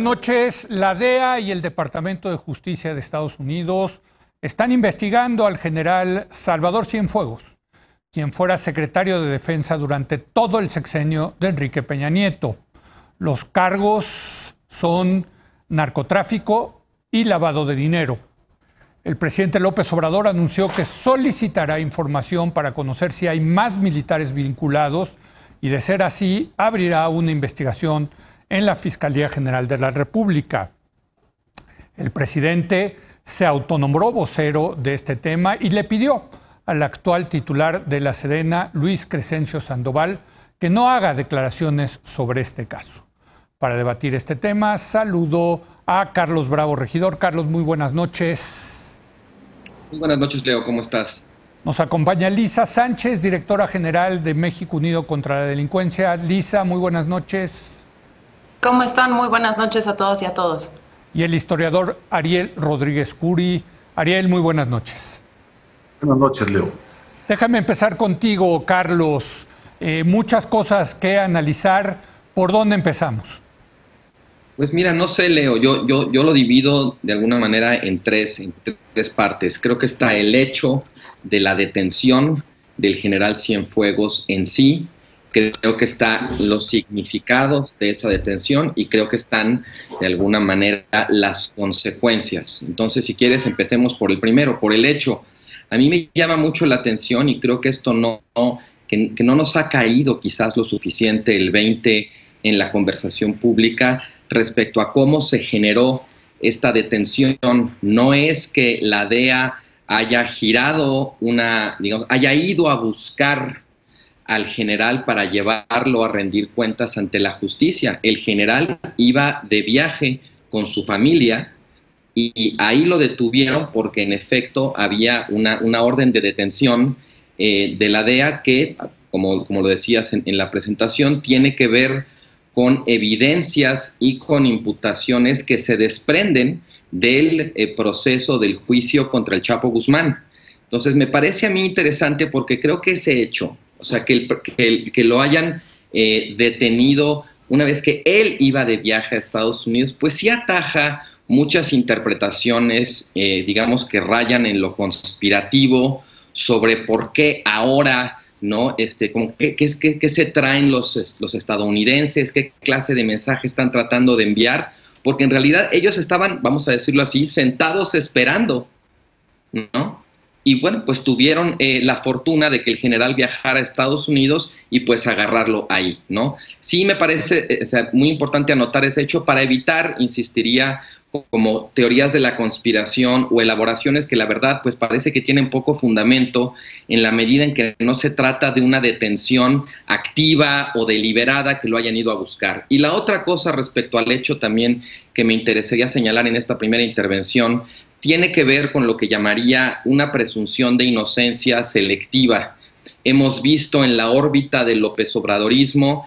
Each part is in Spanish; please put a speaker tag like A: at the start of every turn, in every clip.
A: Noches, la DEA y el Departamento de Justicia de Estados Unidos están investigando al general Salvador Cienfuegos, quien fuera secretario de Defensa durante todo el sexenio de Enrique Peña Nieto. Los cargos son narcotráfico y lavado de dinero. El presidente López Obrador anunció que solicitará información para conocer si hay más militares vinculados y, de ser así, abrirá una investigación en la Fiscalía General de la República. El presidente se autonombró vocero de este tema y le pidió al actual titular de la Sedena, Luis Crescencio Sandoval, que no haga declaraciones sobre este caso. Para debatir este tema, saludo a Carlos Bravo, regidor. Carlos, muy buenas noches.
B: Muy buenas noches, Leo. ¿Cómo estás?
A: Nos acompaña Lisa Sánchez, directora general de México Unido contra la Delincuencia. Lisa, muy buenas noches.
C: ¿Cómo están? Muy buenas noches a todas y a todos.
A: Y el historiador Ariel Rodríguez Curi. Ariel, muy buenas noches.
D: Buenas noches, Leo.
A: Déjame empezar contigo, Carlos. Muchas cosas que analizar. ¿Por dónde empezamos?
B: Pues mira, no sé, Leo, yo lo divido de alguna manera en tres partes. Creo que está el hecho de la detención del general Cienfuegos en sí. Creo que están los significados de esa detención y creo que están de alguna manera las consecuencias. Entonces, si quieres, empecemos por el primero, por el hecho. A mí me llama mucho la atención y creo que esto no nos ha caído quizás lo suficiente el 20 en la conversación pública respecto a cómo se generó esta detención. No es que la DEA haya girado haya ido a buscar al general para llevarlo a rendir cuentas ante la justicia. El general iba de viaje con su familia y ahí lo detuvieron porque en efecto había una orden de detención de la DEA que, como lo decías en la presentación, tiene que ver con evidencias y con imputaciones que se desprenden del proceso del juicio contra el Chapo Guzmán. Entonces me parece a mí interesante porque creo que ese hecho, o sea, que lo hayan detenido una vez que él iba de viaje a Estados Unidos, pues sí ataja muchas interpretaciones, digamos, que rayan en lo conspirativo sobre por qué ahora, ¿no? ¿Qué se traen los estadounidenses? ¿Qué clase de mensaje están tratando de enviar? Porque en realidad ellos estaban, vamos a decirlo así, sentados esperando, ¿no? Y bueno, pues tuvieron la fortuna de que el general viajara a Estados Unidos y pues agarrarlo ahí, ¿no? Sí me parece muy importante anotar ese hecho para evitar, insistiría, como teorías de la conspiración o elaboraciones que la verdad pues parece que tienen poco fundamento en la medida en que no se trata de una detención activa o deliberada que lo hayan ido a buscar. Y la otra cosa respecto al hecho también que me interesaría señalar en esta primera intervención tiene que ver con lo que llamaría una presunción de inocencia selectiva. Hemos visto en la órbita del López Obradorismo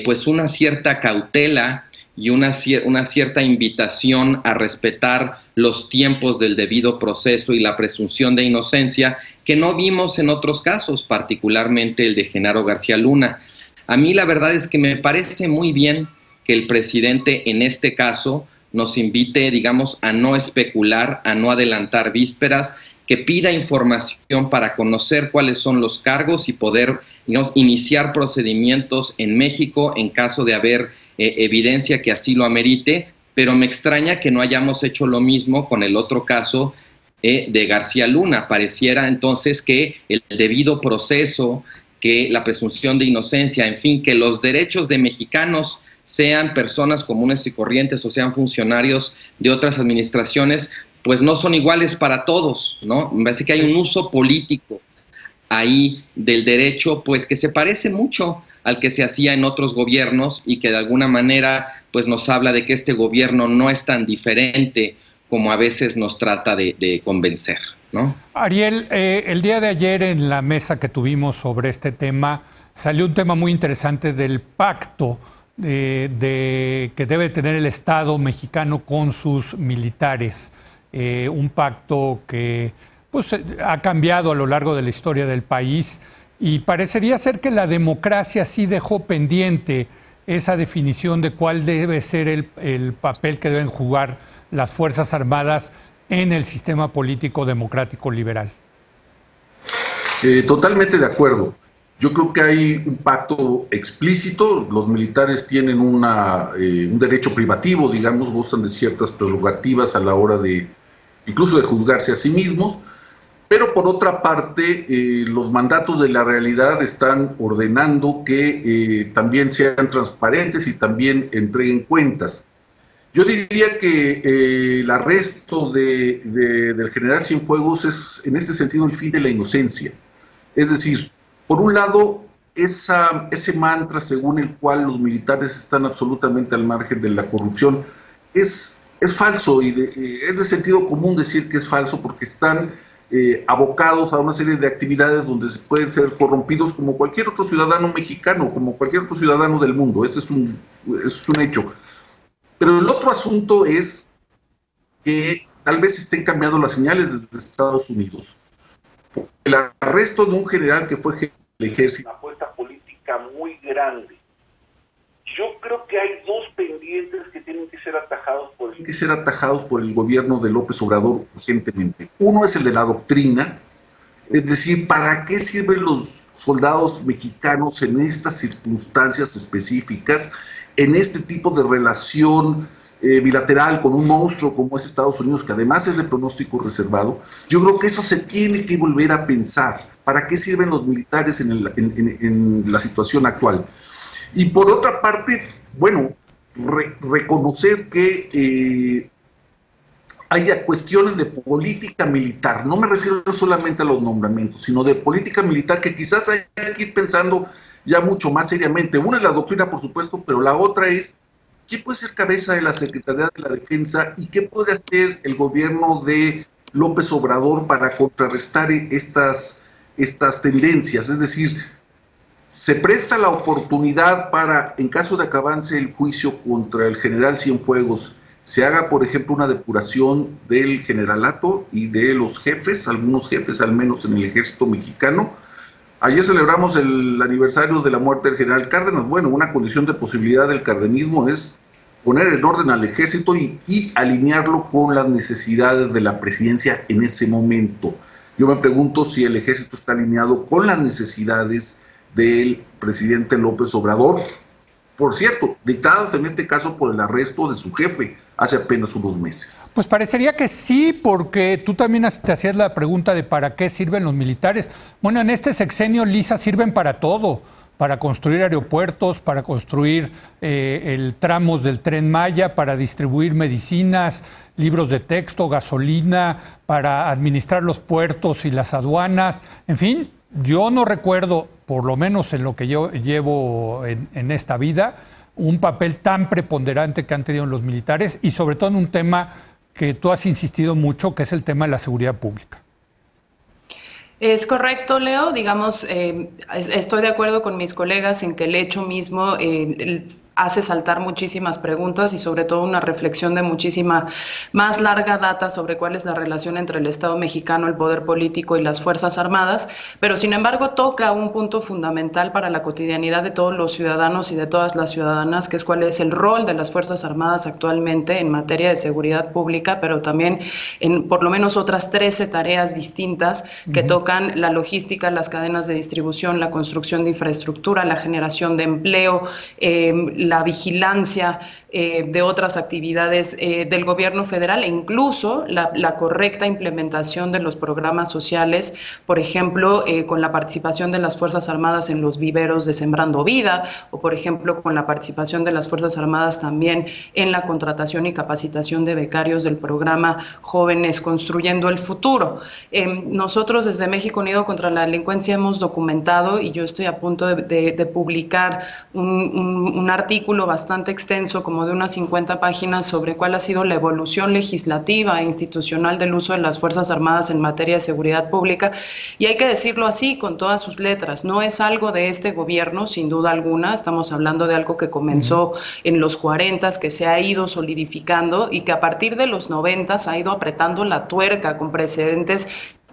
B: pues una cierta cautela y una cierta invitación a respetar los tiempos del debido proceso y la presunción de inocencia que no vimos en otros casos, particularmente el de Genaro García Luna. A mí la verdad es que me parece muy bien que el presidente en este caso nos invite, digamos, a no especular, a no adelantar vísperas, que pida información para conocer cuáles son los cargos y poder, digamos, iniciar procedimientos en México en caso de haber evidencia que así lo amerite, pero me extraña que no hayamos hecho lo mismo con el otro caso de García Luna. Pareciera entonces que el debido proceso, que la presunción de inocencia, en fin, que los derechos de mexicanos, sean personas comunes y corrientes o sean funcionarios de otras administraciones, pues no son iguales para todos, ¿no? Me parece que hay un uso político ahí del derecho, pues que se parece mucho al que se hacía en otros gobiernos y que de alguna manera pues nos habla de que este gobierno no es tan diferente como a veces nos trata de convencer, ¿no?
A: Ariel, el día de ayer en la mesa que tuvimos sobre este tema salió un tema muy interesante del pacto que debe tener el Estado mexicano con sus militares. Un pacto que pues, ha cambiado a lo largo de la historia del país y parecería ser que la democracia sí dejó pendiente esa definición de cuál debe ser el papel que deben jugar las Fuerzas Armadas en el sistema político democrático liberal?
D: Totalmente de acuerdo. Yo creo que hay un pacto explícito. Los militares tienen un derecho privativo, digamos, gozan de ciertas prerrogativas a la hora incluso de juzgarse a sí mismos. Pero por otra parte, los mandatos de la realidad están ordenando que también sean transparentes y también entreguen cuentas. Yo diría que el arresto del general Cienfuegos es, en este sentido, el fin de la inocencia. Es decir, por un lado, ese mantra según el cual los militares están absolutamente al margen de la corrupción es falso, y es de sentido común decir que es falso, porque están abocados a una serie de actividades donde se pueden ser corrompidos como cualquier otro ciudadano mexicano, como cualquier otro ciudadano del mundo. Ese es un hecho. Pero el otro asunto es que tal vez estén cambiando las señales desde Estados Unidos. El arresto de un general que fue jefe del ejército,
E: una apuesta política muy grande. Yo creo que hay dos pendientes que tienen que ser atajados por el gobierno de López Obrador urgentemente. Uno es el de la doctrina, es decir, ¿para qué sirven los soldados mexicanos en estas circunstancias específicas, en este tipo de relación bilateral con un monstruo como es Estados Unidos, que además es de pronóstico reservado? Yo creo que eso se tiene que volver a pensar. ¿Para qué sirven los militares en la situación actual? Y por otra parte, bueno, reconocer que haya cuestiones de política militar. No me refiero solamente a los nombramientos, sino de política militar que quizás hay que ir pensando ya mucho más seriamente. Una es la doctrina, por supuesto, pero la otra es ¿quién puede ser cabeza de la Secretaría de la Defensa y qué puede hacer el gobierno de López Obrador para contrarrestar estas tendencias? Es decir, se presta la oportunidad para, en caso de que avance el juicio contra el general Cienfuegos, se haga, por ejemplo, una depuración del generalato y de los jefes, algunos jefes al menos en el ejército mexicano. Ayer celebramos el aniversario de la muerte del general Cárdenas. Bueno, una condición de posibilidad del cardenismo es poner en orden al ejército y alinearlo con las necesidades de la presidencia en ese momento. Yo me pregunto si el ejército está alineado con las necesidades del presidente López Obrador, por cierto, dictadas en este caso por el arresto de su jefe hace apenas unos meses.
A: Pues parecería que sí, porque tú también te hacías la pregunta de ¿para qué sirven los militares? Bueno, en este sexenio, Lisa, sirven para todo, para construir aeropuertos, para construir tramos del Tren Maya, para distribuir medicinas, libros de texto, gasolina, para administrar los puertos y las aduanas, en fin. Yo no recuerdo, por lo menos en lo que yo llevo en esta vida, un papel tan preponderante que han tenido los militares y sobre todo en un tema que tú has insistido mucho, que es el tema de la seguridad pública.
C: Es correcto, Leo. Digamos, estoy de acuerdo con mis colegas en que el hecho mismo hace saltar muchísimas preguntas y sobre todo una reflexión de muchísima más larga data sobre cuál es la relación entre el Estado mexicano, el poder político y las Fuerzas Armadas, pero sin embargo toca un punto fundamental para la cotidianidad de todos los ciudadanos y de todas las ciudadanas, que es cuál es el rol de las Fuerzas Armadas actualmente en materia de seguridad pública, pero también en por lo menos otras 13 tareas distintas que tocan la logística, las cadenas de distribución, la construcción de infraestructura, la generación de empleo, la vigilancia de otras actividades del gobierno federal e incluso la correcta implementación de los programas sociales, por ejemplo, con la participación de las Fuerzas Armadas en los viveros de Sembrando Vida o, por ejemplo, con la participación de las Fuerzas Armadas también en la contratación y capacitación de becarios del programa Jóvenes Construyendo el Futuro. Nosotros desde México Unido contra la Delincuencia hemos documentado, y yo estoy a punto de publicar un artículo bastante extenso, como de unas 50 páginas, sobre cuál ha sido la evolución legislativa e institucional del uso de las Fuerzas Armadas en materia de seguridad pública, y hay que decirlo así, con todas sus letras, no es algo de este gobierno, sin duda alguna, estamos hablando de algo que comenzó en los 40, que se ha ido solidificando y que a partir de los 90 ha ido apretando la tuerca con precedentes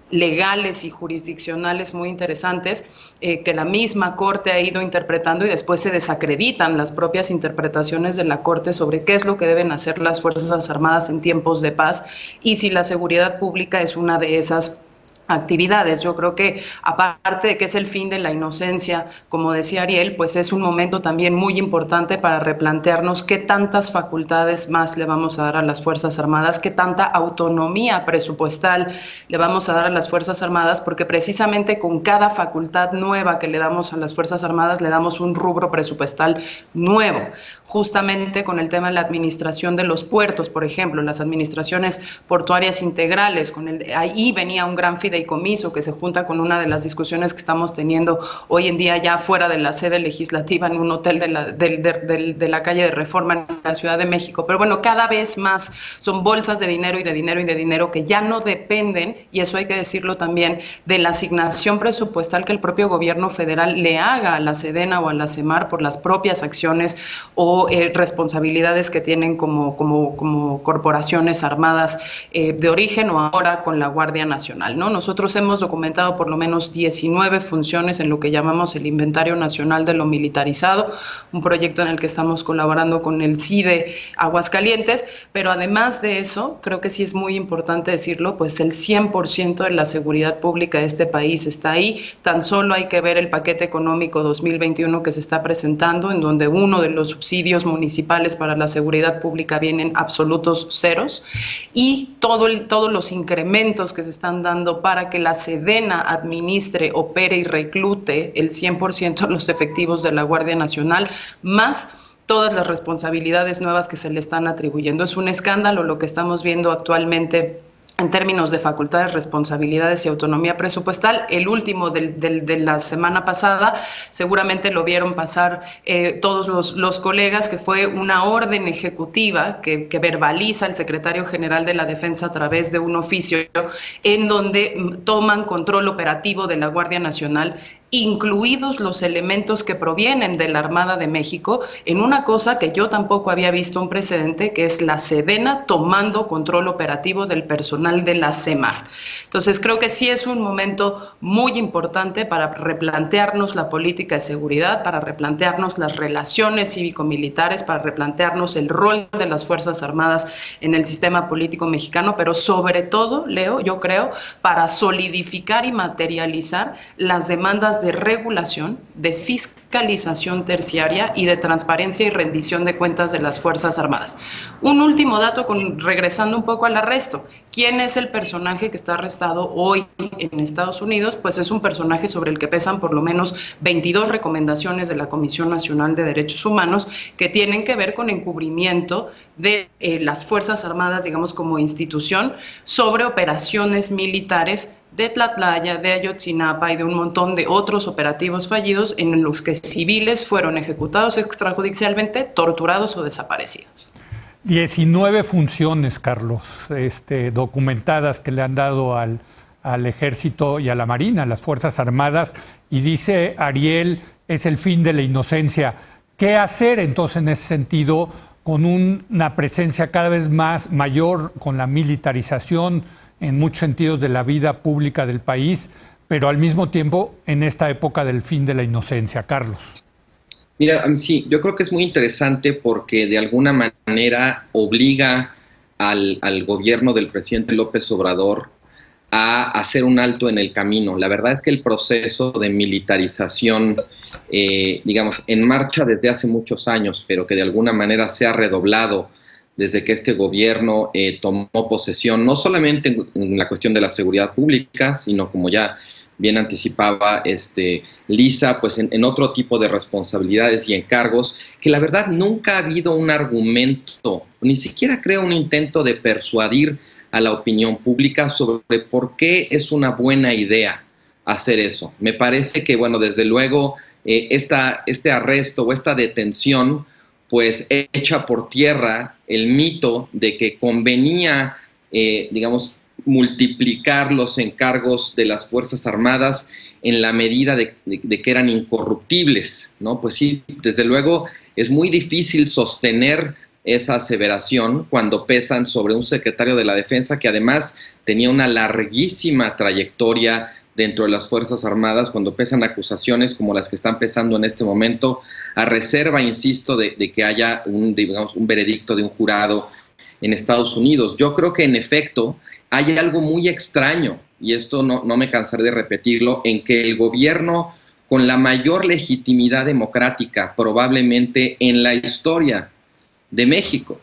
C: legales y jurisdiccionales muy interesantes que la misma Corte ha ido interpretando y después se desacreditan las propias interpretaciones de la Corte sobre qué es lo que deben hacer las Fuerzas Armadas en tiempos de paz y si la seguridad pública es una de esas actividades. Yo creo que aparte de que es el fin de la inocencia, como decía Ariel, pues es un momento también muy importante para replantearnos qué tantas facultades más le vamos a dar a las Fuerzas Armadas, qué tanta autonomía presupuestal le vamos a dar a las Fuerzas Armadas, porque precisamente con cada facultad nueva que le damos a las Fuerzas Armadas le damos un rubro presupuestal nuevo. Justamente con el tema de la administración de los puertos, por ejemplo, las administraciones portuarias integrales, ahí venía un gran fideicomiso que se junta con una de las discusiones que estamos teniendo hoy en día ya fuera de la sede legislativa en un hotel de la calle de Reforma en la Ciudad de México. Pero bueno, cada vez más son bolsas de dinero y de dinero y de dinero que ya no dependen, y eso hay que decirlo también, de la asignación presupuestal que el propio gobierno federal le haga a la Sedena o a la CEMAR por las propias acciones o responsabilidades que tienen como corporaciones armadas de origen o ahora con la Guardia Nacional, ¿no? Nosotros hemos documentado por lo menos 19 funciones en lo que llamamos el Inventario Nacional de lo Militarizado, un proyecto en el que estamos colaborando con el CIDE Aguascalientes, pero además de eso, creo que sí es muy importante decirlo, pues el 100% de la seguridad pública de este país está ahí. Tan solo hay que ver el paquete económico 2021 que se está presentando, en donde uno de los subsidios municipales para la seguridad pública vienen absolutos ceros, y todos los incrementos que se están dando para que la Sedena administre, opere y reclute el 100% de los efectivos de la Guardia Nacional, más todas las responsabilidades nuevas que se le están atribuyendo. Es un escándalo lo que estamos viendo actualmente en términos de facultades, responsabilidades y autonomía presupuestal. El último de la semana pasada, seguramente lo vieron pasar todos los colegas, que fue una orden ejecutiva que verbaliza el secretario general de la Defensa a través de un oficio en donde toman control operativo de la Guardia Nacional, incluidos los elementos que provienen de la Armada de México, en una cosa que yo tampoco había visto un precedente, que es la Sedena tomando control operativo del personal de la CEMAR. Entonces creo que sí es un momento muy importante para replantearnos la política de seguridad, para replantearnos las relaciones cívico-militares, para replantearnos el rol de las Fuerzas Armadas en el sistema político mexicano, pero sobre todo, Leo, yo creo, para solidificar y materializar las demandas de regulación, de fiscalización terciaria y de transparencia y rendición de cuentas de las Fuerzas Armadas. Un último dato, regresando un poco al arresto. ¿Quién es el personaje que está arrestado hoy en Estados Unidos? Pues es un personaje sobre el que pesan por lo menos 22 recomendaciones de la Comisión Nacional de Derechos Humanos que tienen que ver con encubrimiento de las Fuerzas Armadas, digamos, como institución, sobre operaciones militares de Tlatlaya, de Ayotzinapa y de un montón de otros operativos fallidos en los que civiles fueron ejecutados extrajudicialmente, torturados o desaparecidos.
A: 19 funciones, Carlos, documentadas que le han dado al Ejército y a la Marina, a las Fuerzas Armadas, y dice Ariel, es el fin de la inocencia. ¿Qué hacer entonces en ese sentido con una presencia cada vez mayor, con la militarización en muchos sentidos de la vida pública del país, pero al mismo tiempo en esta época del fin de la inocencia? Carlos.
B: Mira, sí, yo creo que es muy interesante porque de alguna manera obliga al gobierno del presidente López Obrador a hacer un alto en el camino. La verdad es que el proceso de militarización, digamos, en marcha desde hace muchos años, pero que de alguna manera se ha redoblado desde que este gobierno tomó posesión, no solamente en la cuestión de la seguridad pública, sino como ya bien anticipaba Lisa, pues en otro tipo de responsabilidades y encargos, que la verdad nunca ha habido un argumento, ni siquiera creo un intento de persuadir a la opinión pública sobre por qué es una buena idea hacer eso. Me parece que, bueno, desde luego, este arresto o esta detención, pues echa por tierra el mito de que convenía, digamos, multiplicar los encargos de las Fuerzas Armadas en la medida de que eran incorruptibles, ¿no? Pues sí, desde luego es muy difícil sostener esa aseveración cuando pesan sobre un secretario de la Defensa que además tenía una larguísima trayectoria dentro de las Fuerzas Armadas, cuando pesan acusaciones como las que están pesando en este momento, a reserva, insisto, de que haya un veredicto de un jurado en Estados Unidos. Yo creo que en efecto hay algo muy extraño, y esto no me cansaré de repetirlo, en que el gobierno con la mayor legitimidad democrática probablemente en la historia de México,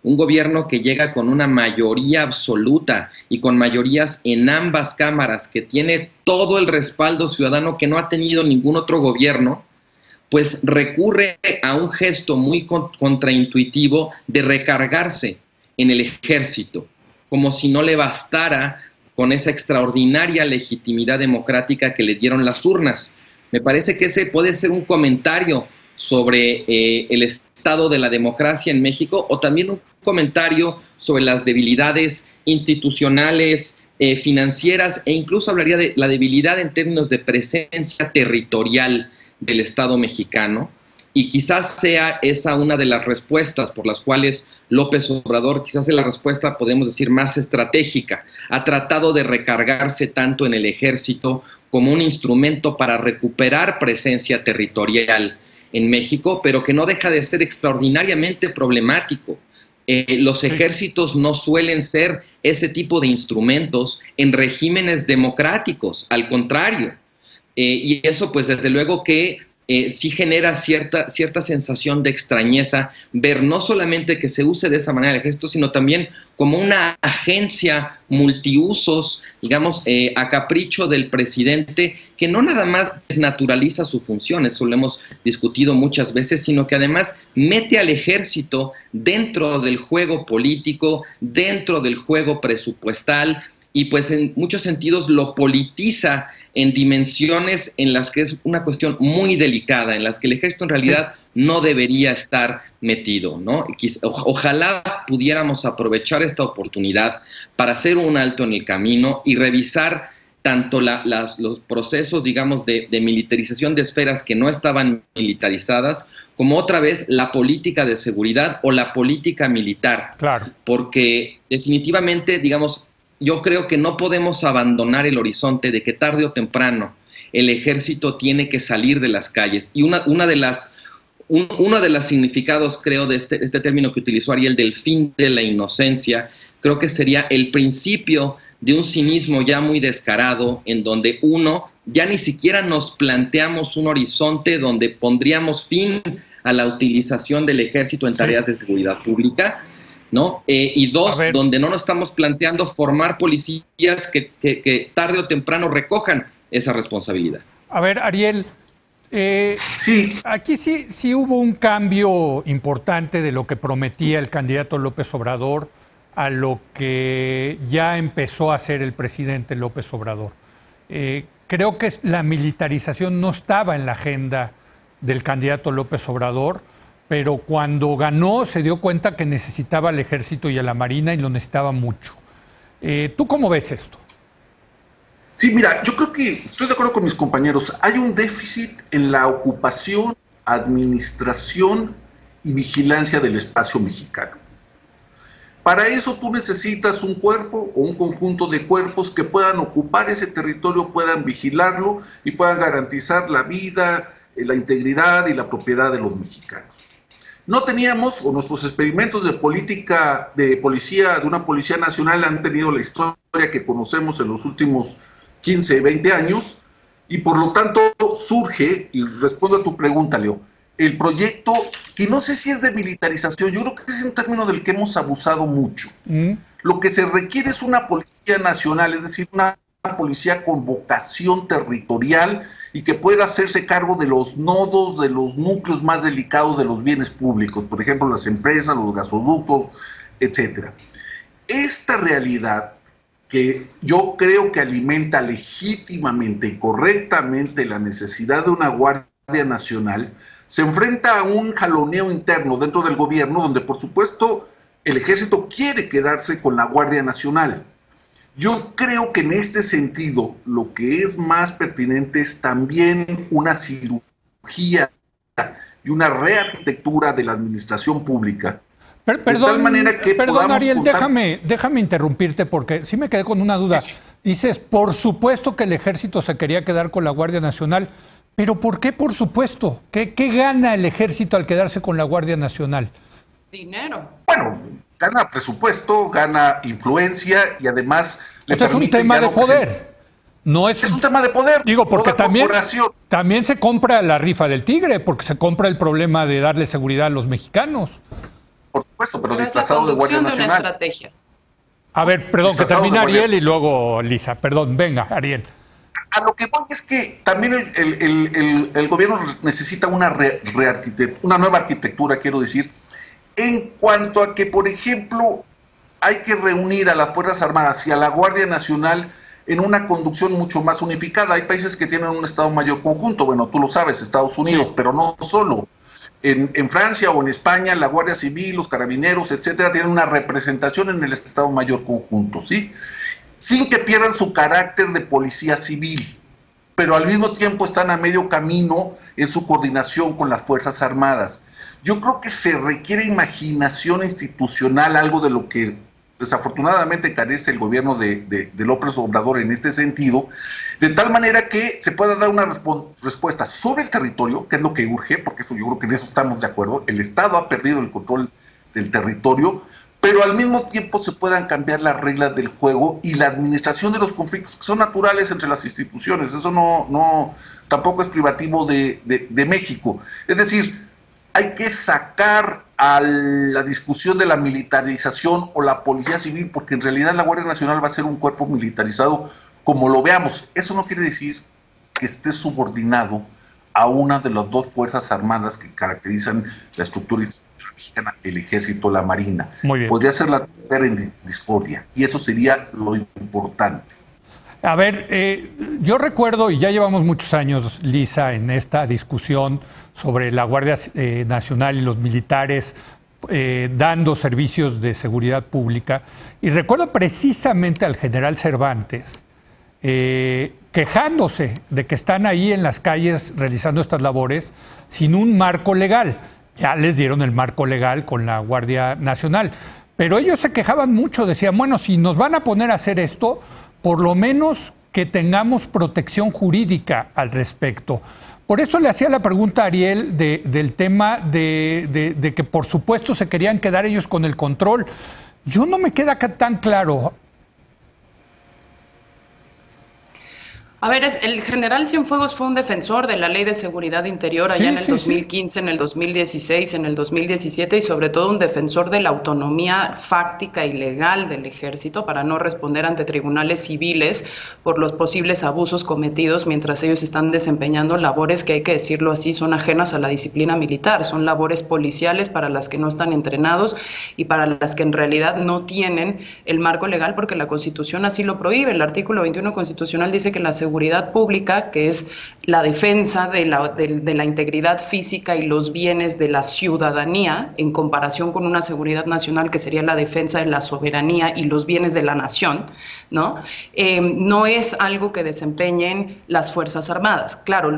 B: un gobierno que llega con una mayoría absoluta y con mayorías en ambas cámaras, que tiene todo el respaldo ciudadano que no ha tenido ningún otro gobierno, pues recurre a un gesto muy contraintuitivo de recargarse en el ejército, como si no le bastara con esa extraordinaria legitimidad democrática que le dieron las urnas. Me parece que ese puede ser un comentario sobre el estado de la democracia en México, o también un comentario sobre las debilidades institucionales, financieras, e incluso hablaría de la debilidad en términos de presencia territorial del Estado mexicano, y quizás sea esa una de las respuestas por las cuales López Obrador, quizás es la respuesta, podemos decir, más estratégica, ha tratado de recargarse tanto en el ejército como un instrumento para recuperar presencia territorial en México, pero que no deja de ser extraordinariamente problemático. Los ejércitos no suelen ser ese tipo de instrumentos en regímenes democráticos, al contrario. Y eso, pues, desde luego que sí genera cierta sensación de extrañeza ver no solamente que se use de esa manera el ejército, sino también como una agencia multiusos, digamos, a capricho del presidente, que no nada más desnaturaliza su función, eso lo hemos discutido muchas veces, sino que además mete al ejército dentro del juego político, dentro del juego presupuestal, y pues en muchos sentidos lo politiza en dimensiones en las que es una cuestión muy delicada, en las que el ejército en realidad no debería estar metido, ¿no? Ojalá pudiéramos aprovechar esta oportunidad para hacer un alto en el camino y revisar tanto los procesos, digamos, de militarización de esferas que no estaban militarizadas, como otra vez la política de seguridad o la política militar.
A: Claro.
B: Porque definitivamente, digamos, yo creo que no podemos abandonar el horizonte de que tarde o temprano el ejército tiene que salir de las calles. Y uno de los significados, creo, de este término que utilizó Ariel, del fin de la inocencia, creo que sería el principio de un cinismo ya muy descarado, en donde ya ni siquiera nos planteamos un horizonte donde pondríamos fin a la utilización del ejército en tareas de seguridad pública, ¿no? Y dos, donde no nos estamos planteando formar policías que tarde o temprano recojan esa responsabilidad.
A: A ver, Ariel, aquí sí hubo un cambio importante de lo que prometía el candidato López Obrador a lo que ya empezó a hacer el presidente López Obrador. Creo que la militarización no estaba en la agenda del candidato López Obrador, pero cuando ganó se dio cuenta que necesitaba al ejército y a la marina, y lo necesitaba mucho. ¿Tú cómo ves esto?
D: Sí, mira, yo creo que estoy de acuerdo con mis compañeros. Hay un déficit en la ocupación, administración y vigilancia del espacio mexicano. Para eso tú necesitas un cuerpo o un conjunto de cuerpos que puedan ocupar ese territorio, puedan vigilarlo y puedan garantizar la vida, la integridad y la propiedad de los mexicanos. No teníamos, o nuestros experimentos de policía, de una policía nacional han tenido la historia que conocemos en los últimos 15, 20 años, y por lo tanto surge, y respondo a tu pregunta, Leo, el proyecto, que no sé si es de militarización, yo creo que es un término del que hemos abusado mucho. Lo que se requiere es una policía nacional, es decir, una policía con vocación territorial y que pueda hacerse cargo de los nodos, de los núcleos más delicados de los bienes públicos, por ejemplo, las empresas, los gasoductos, etcétera. Esta realidad, que yo creo que alimenta legítimamente y correctamente la necesidad de una Guardia Nacional, se enfrenta a un jaloneo interno dentro del gobierno, donde por supuesto el ejército quiere quedarse con la Guardia Nacional. Yo creo que en este sentido lo que es más pertinente es también una cirugía y una rearquitectura de la administración pública.
A: Perdón,
D: de tal manera que
A: perdón Ariel,
D: contar...
A: déjame interrumpirte porque sí me quedé con una duda.
D: Sí.
A: Dices, por supuesto que el ejército se quería quedar con la Guardia Nacional, pero ¿por qué por supuesto? ¿Qué gana el ejército al quedarse con la Guardia Nacional?
C: Dinero.
D: Bueno, gana presupuesto, gana influencia y además le
A: es un tema de poder. No es
D: un tema de poder.
A: Digo, porque también se compra la rifa del tigre, porque se compra el problema de darle seguridad a los mexicanos.
D: Por supuesto, pero disfrazado de Guardia Nacional.
C: Una estrategia.
A: A ver, perdón, que termine Ariel y luego Lisa. Perdón, venga, Ariel.
D: A lo que voy es que también el gobierno necesita una nueva arquitectura, quiero decir, en cuanto a que, por ejemplo, hay que reunir a las Fuerzas Armadas y a la Guardia Nacional en una conducción mucho más unificada. Hay países que tienen un Estado Mayor conjunto, bueno, tú lo sabes, Estados Unidos, pero no solo. En Francia o en España, la Guardia Civil, los carabineros, etcétera, tienen una representación en el Estado Mayor conjunto, ¿sí? Sin que pierdan su carácter de policía civil, pero al mismo tiempo están a medio camino en su coordinación con las Fuerzas Armadas. Yo creo que se requiere imaginación institucional, algo de lo que desafortunadamente carece el gobierno de López Obrador en este sentido, de tal manera que se pueda dar una respuesta sobre el territorio, que es lo que urge, porque eso, yo creo que en eso estamos de acuerdo. El Estado ha perdido el control del territorio, pero al mismo tiempo se puedan cambiar las reglas del juego y la administración de los conflictos que son naturales entre las instituciones. Eso tampoco es privativo de México. Es decir, hay que sacar a la discusión de la militarización o la policía civil, porque en realidad la Guardia Nacional va a ser un cuerpo militarizado como lo veamos. Eso no quiere decir que esté subordinado a una de las dos fuerzas armadas que caracterizan la estructura institucional mexicana, el Ejército, la Marina.
A: Muy bien.
D: Podría ser la tercera en discordia, y eso sería lo importante.
A: A ver, yo recuerdo, y ya llevamos muchos años, Lisa, en esta discusión sobre la Guardia Nacional y los militares dando servicios de seguridad pública, y recuerdo precisamente al general Cervantes quejándose de que están ahí en las calles realizando estas labores sin un marco legal. Ya les dieron el marco legal con la Guardia Nacional, pero ellos se quejaban mucho, decían, bueno, si nos van a poner a hacer esto, por lo menos que tengamos protección jurídica al respecto. Por eso le hacía la pregunta a Ariel del tema de que por supuesto se querían quedar ellos con el control. Yo no me queda tan claro.
C: A ver, el general Cienfuegos fue un defensor de la Ley de Seguridad Interior allá en el 2015, en el 2016, en el 2017 y sobre todo un defensor de la autonomía fáctica y legal del ejército para no responder ante tribunales civiles por los posibles abusos cometidos mientras ellos están desempeñando labores que, hay que decirlo así, son ajenas a la disciplina militar, son labores policiales para las que no están entrenados y para las que en realidad no tienen el marco legal porque la Constitución así lo prohíbe. El artículo 21 constitucional dice que la seguridad pública, que es la defensa de la integridad física y los bienes de la ciudadanía, en comparación con una seguridad nacional que sería la defensa de la soberanía y los bienes de la nación, ¿no? No es algo que desempeñen las Fuerzas Armadas. Claro,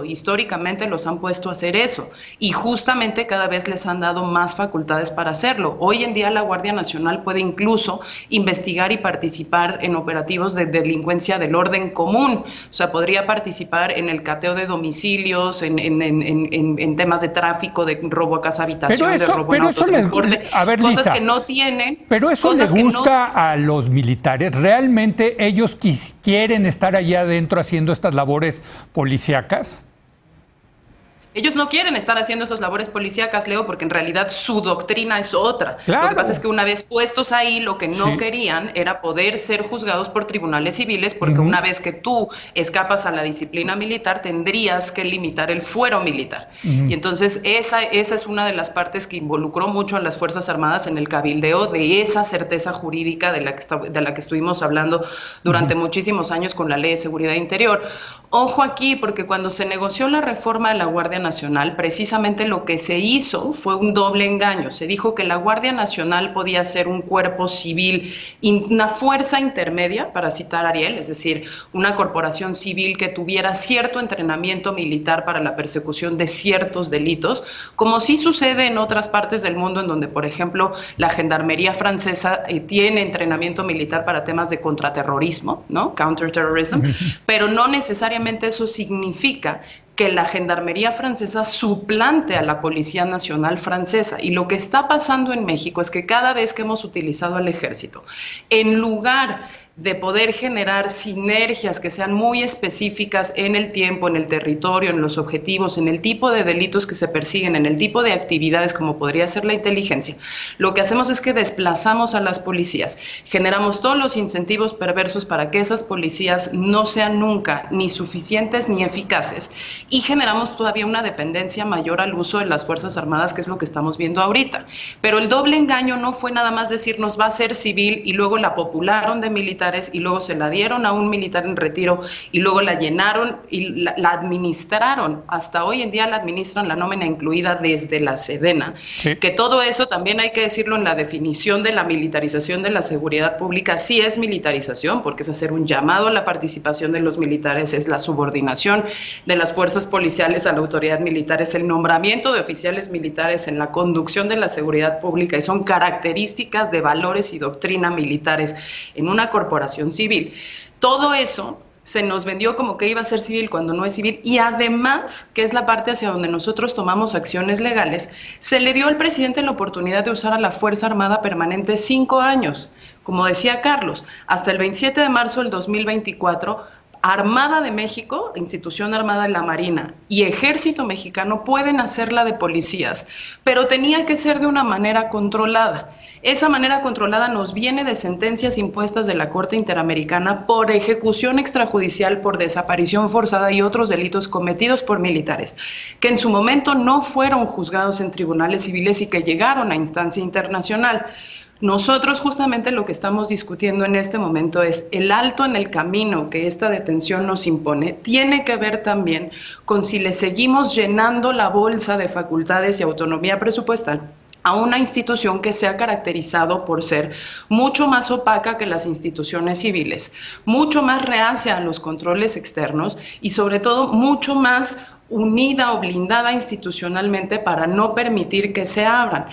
C: históricamente los han puesto a hacer eso, y justamente cada vez les han dado más facultades para hacerlo. Hoy en día la Guardia Nacional puede incluso investigar y participar en operativos de delincuencia del orden común, o sea, podría participar en el cateo de domicilios, en temas de tráfico, de robo a casa habitación, de robo en autotransporte,
A: a ver,
C: cosas
A: Lisa,
C: que no tienen.
A: Pero eso les gusta a los militares. ¿Realmente ellos quieren estar allá adentro haciendo estas labores policíacas?
C: Ellos no quieren estar haciendo esas labores policíacas, Leo, porque en realidad su doctrina es otra.
A: Claro.
C: Lo que pasa es que una vez puestos ahí, lo que no querían era poder ser juzgados por tribunales civiles, porque una vez que tú escapas a la disciplina militar, tendrías que limitar el fuero militar. Y entonces esa es una de las partes que involucró mucho a las Fuerzas Armadas en el cabildeo de esa certeza jurídica de la que estuvimos hablando durante muchísimos años con la Ley de Seguridad Interior. Ojo aquí, porque cuando se negoció la reforma de la Guardia Nacional, precisamente lo que se hizo fue un doble engaño. Se dijo que la Guardia Nacional podía ser un cuerpo civil, una fuerza intermedia, para citar a Ariel, es decir, una corporación civil que tuviera cierto entrenamiento militar para la persecución de ciertos delitos, como sí sucede en otras partes del mundo, en donde, por ejemplo, la Gendarmería francesa tiene entrenamiento militar para temas de contraterrorismo, ¿no? Counterterrorism, pero no necesariamente eso significa que la Gendarmería francesa suplante a la Policía Nacional francesa. Y lo que está pasando en México es que cada vez que hemos utilizado al ejército, en lugar de poder generar sinergias que sean muy específicas en el tiempo, en el territorio, en los objetivos, en el tipo de delitos que se persiguen, en el tipo de actividades como podría ser la inteligencia, lo que hacemos es que desplazamos a las policías, generamos todos los incentivos perversos para que esas policías no sean nunca ni suficientes ni eficaces, y generamos todavía una dependencia mayor al uso de las Fuerzas Armadas, que es lo que estamos viendo ahorita. Pero el doble engaño no fue nada más decirnos va a ser civil y luego la popularon de militar y luego se la dieron a un militar en retiro y luego la llenaron y la administraron. Hasta hoy en día la administran, la nómina incluida desde la Sedena. Sí. Que todo eso también hay que decirlo en la definición de la militarización de la seguridad pública. Sí es militarización, porque es hacer un llamado a la participación de los militares, es la subordinación de las fuerzas policiales a la autoridad militar, es el nombramiento de oficiales militares en la conducción de la seguridad pública, y son características de valores y doctrina militares en una corporación civil. Todo eso se nos vendió como que iba a ser civil cuando no es civil, y además, que es la parte hacia donde nosotros tomamos acciones legales, se le dio al presidente la oportunidad de usar a la Fuerza Armada Permanente 5 años. Como decía Carlos, hasta el 27 de marzo del 2024, Armada de México, Institución Armada de la Marina y Ejército Mexicano pueden hacerla de policías, pero tenía que ser de una manera controlada. Esa manera controlada nos viene de sentencias impuestas de la Corte Interamericana por ejecución extrajudicial, por desaparición forzada y otros delitos cometidos por militares, que en su momento no fueron juzgados en tribunales civiles y que llegaron a instancia internacional. Nosotros justamente lo que estamos discutiendo en este momento es el alto en el camino que esta detención nos impone. Tiene que ver también con si le seguimos llenando la bolsa de facultades y autonomía presupuestal a una institución que se ha caracterizado por ser mucho más opaca que las instituciones civiles, mucho más reacia a los controles externos y sobre todo mucho más unida o blindada institucionalmente para no permitir que se abran.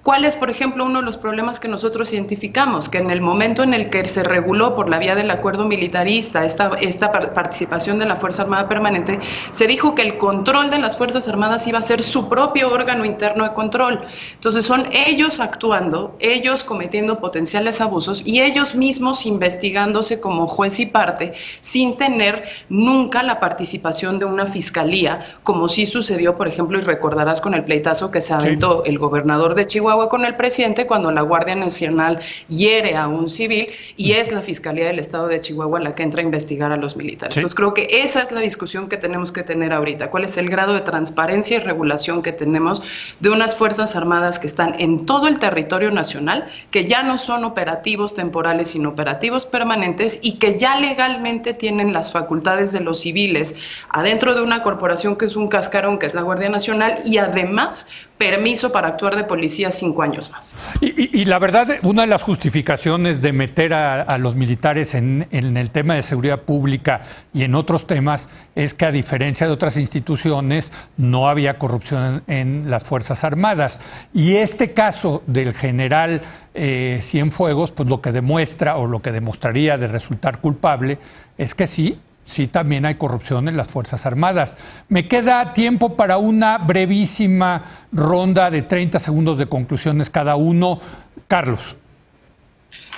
C: ¿Cuál es, por ejemplo, uno de los problemas que nosotros identificamos? Que en el momento en el que se reguló por la vía del acuerdo militarista esta participación de la Fuerza Armada Permanente, se dijo que el control de las Fuerzas Armadas iba a ser su propio órgano interno de control. Entonces son ellos actuando, ellos cometiendo potenciales abusos y ellos mismos investigándose como juez y parte sin tener nunca la participación de una fiscalía, como sí sucedió, por ejemplo, y recordarás con el pleitazo que se aventó el gobernador de Chihuahua con el presidente cuando la Guardia Nacional hiere a un civil y es la Fiscalía del Estado de Chihuahua la que entra a investigar a los militares. Sí. Entonces creo que esa es la discusión que tenemos que tener ahorita. ¿Cuál es el grado de transparencia y regulación que tenemos de unas Fuerzas Armadas que están en todo el territorio nacional, que ya no son operativos temporales sino operativos permanentes y que ya legalmente tienen las facultades de los civiles adentro de una corporación que es un cascarón, que es la Guardia Nacional, y además permiso para actuar de policía 5 años más.
A: Y la verdad, una de las justificaciones de meter a los militares en el tema de seguridad pública y en otros temas es que, a diferencia de otras instituciones, no había corrupción en las Fuerzas Armadas. Y este caso del general Cienfuegos, pues lo que demuestra o lo que demostraría de resultar culpable es que sí también hay corrupción en las Fuerzas Armadas. Me queda tiempo para una brevísima ronda de 30 segundos de conclusiones cada uno. Carlos.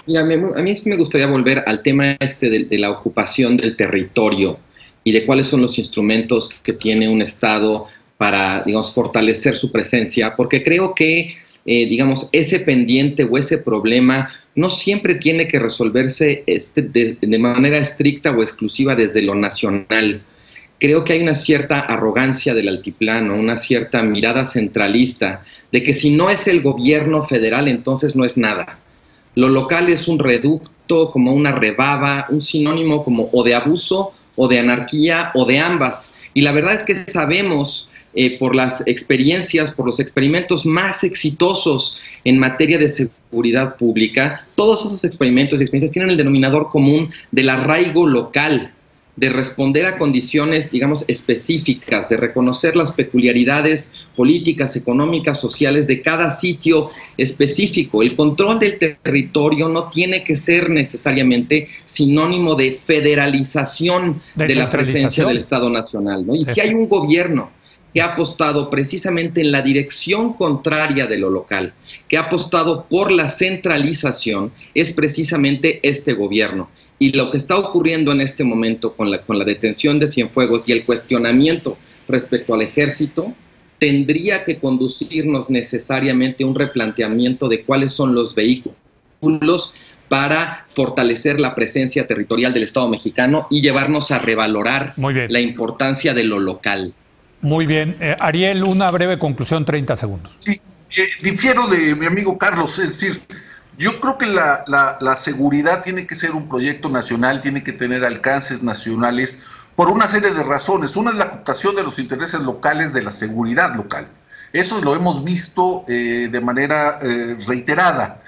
B: Mira, a mí sí me gustaría volver al tema de la ocupación del territorio y de cuáles son los instrumentos que tiene un Estado para, digamos, fortalecer su presencia, porque creo que digamos, ese pendiente o ese problema no siempre tiene que resolverse de manera estricta o exclusiva desde lo nacional. Creo que hay una cierta arrogancia del altiplano, una cierta mirada centralista, de que si no es el gobierno federal, entonces no es nada. Lo local es un reducto, como una rebaba, un sinónimo como o de abuso o de anarquía o de ambas. Y la verdad es que sabemos por las experiencias, por los experimentos más exitosos en materia de seguridad pública, todos esos experimentos y experiencias tienen el denominador común del arraigo local, de responder a condiciones, digamos, específicas, de reconocer las peculiaridades políticas, económicas, sociales de cada sitio específico. El control del territorio no tiene que ser necesariamente sinónimo de federalización de la presencia del Estado Nacional, ¿no? Y si hay un gobierno que ha apostado precisamente en la dirección contraria de lo local, que ha apostado por la centralización, es precisamente este gobierno. Y lo que está ocurriendo en este momento con la detención de Cienfuegos y el cuestionamiento respecto al ejército, tendría que conducirnos necesariamente a un replanteamiento de cuáles son los vehículos para fortalecer la presencia territorial del Estado mexicano y llevarnos a revalorar la importancia de lo local.
A: Muy bien. Ariel, una breve conclusión, 30 segundos.
D: Sí, difiero de mi amigo Carlos, es decir, yo creo que la seguridad tiene que ser un proyecto nacional, tiene que tener alcances nacionales por una serie de razones. Una es la cooptación de los intereses locales de la seguridad local. Eso lo hemos visto de manera reiterada.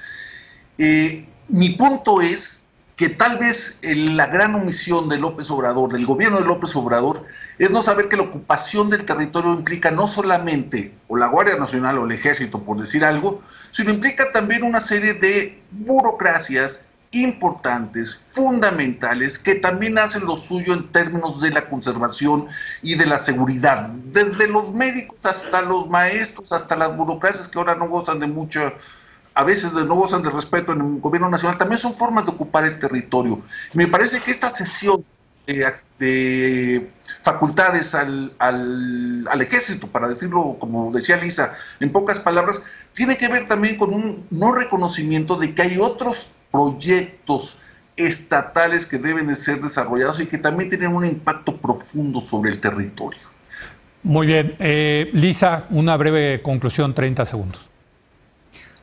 D: Mi punto es que tal vez la gran omisión de López Obrador, del gobierno de López Obrador, es no saber que la ocupación del territorio implica no solamente o la Guardia Nacional o el Ejército, por decir algo, sino implica también una serie de burocracias importantes, fundamentales, que también hacen lo suyo en términos de la conservación y de la seguridad. Desde los médicos hasta los maestros, hasta las burocracias que ahora no gozan de mucho, a veces no gozan de respeto en el gobierno nacional, también son formas de ocupar el territorio. Me parece que esta cesión de facultades al ejército, para decirlo como decía Lisa, en pocas palabras, tiene que ver también con un no reconocimiento de que hay otros proyectos estatales que deben de ser desarrollados y que también tienen un impacto profundo sobre el territorio.
A: Muy bien. Lisa, una breve conclusión, 30 segundos.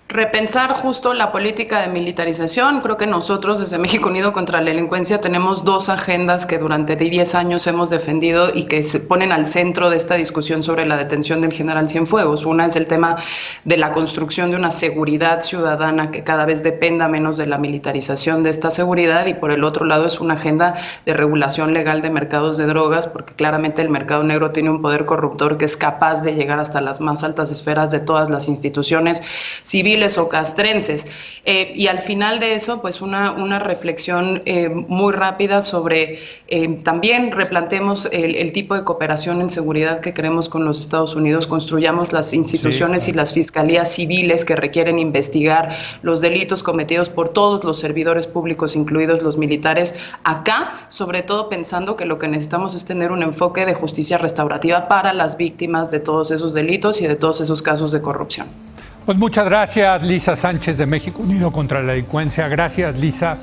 C: Repensar justo la política de militarización. Creo que nosotros desde México Unido contra la Delincuencia tenemos dos agendas que durante 10 años hemos defendido y que se ponen al centro de esta discusión sobre la detención del general Cienfuegos. Una es el tema de la construcción de una seguridad ciudadana que cada vez dependa menos de la militarización de esta seguridad, y por el otro lado es una agenda de regulación legal de mercados de drogas, porque claramente el mercado negro tiene un poder corruptor que es capaz de llegar hasta las más altas esferas de todas las instituciones civiles o castrenses. Y al final de eso, pues una reflexión muy rápida sobre también replanteemos el tipo de cooperación en seguridad que queremos con los Estados Unidos, construyamos las instituciones y las fiscalías civiles que requieren investigar los delitos cometidos por todos los servidores públicos, incluidos los militares, acá, sobre todo pensando que lo que necesitamos es tener un enfoque de justicia restaurativa para las víctimas de todos esos delitos y de todos esos casos de corrupción.
A: Pues muchas gracias, Lisa Sánchez de México Unido contra la Delincuencia. Gracias, Lisa.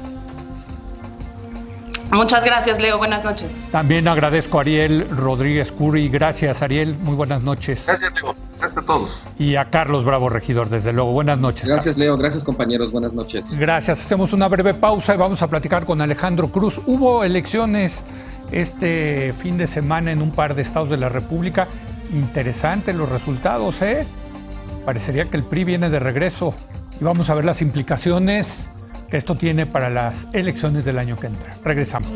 C: Muchas gracias, Leo. Buenas noches.
A: También agradezco a Ariel Rodríguez Curry. Gracias, Ariel. Muy buenas noches.
D: Gracias, Leo. Gracias a todos.
A: Y a Carlos Bravo, regidor, desde luego. Buenas noches.
B: Gracias, Leo. Gracias, compañeros. Buenas noches.
A: Gracias. Hacemos una breve pausa y vamos a platicar con Alejandro Cruz. Hubo elecciones este fin de semana en un par de estados de la República. Interesantes los resultados, ¿eh? Parecería que el PRI viene de regreso y vamos a ver las implicaciones que esto tiene para las elecciones del año que entra. Regresamos.